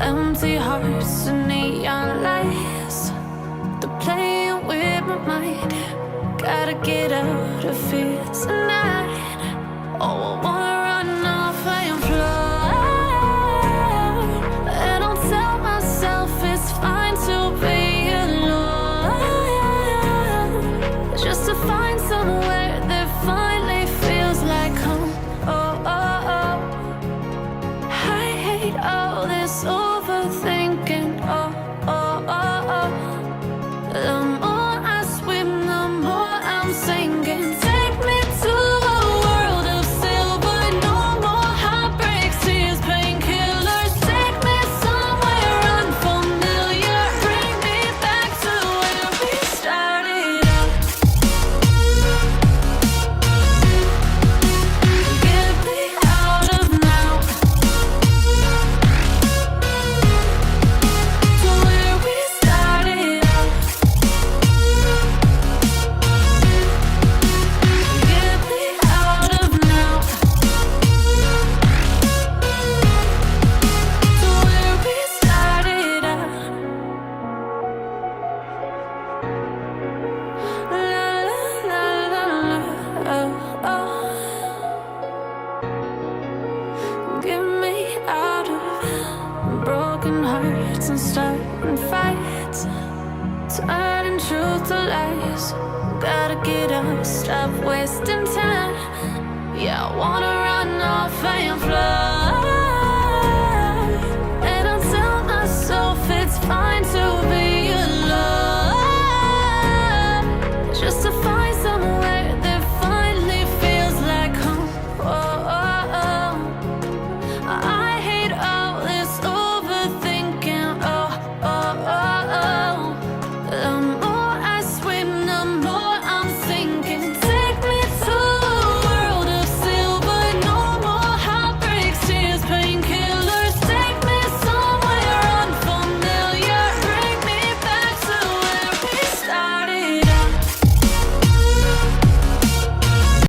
Empty hearts and neon lights, they're playing with my mind. Gotta get out of here tonight. Oh, I wanna run off and fly. And I'll tell myself it's fine to be alone, just to find somewhere that finally feels like home. Oh, oh, oh. I hate all this overthinking. Oh, oh, oh, oh. The more I swim, the more I'm sinking. Take me to a world of silver. No more heartbreaks, tears, painkillers. Take me somewhere unfamiliar. Bring me back to where we started out. Get me out of now, to where we started out. Get me out of now, to where we started out. La la la la la, oh, oh. Get me out of broken hearts and starting fights, turning truth to lies. Gotta get up, stop wasting time. Yeah, I wanna run off and fly.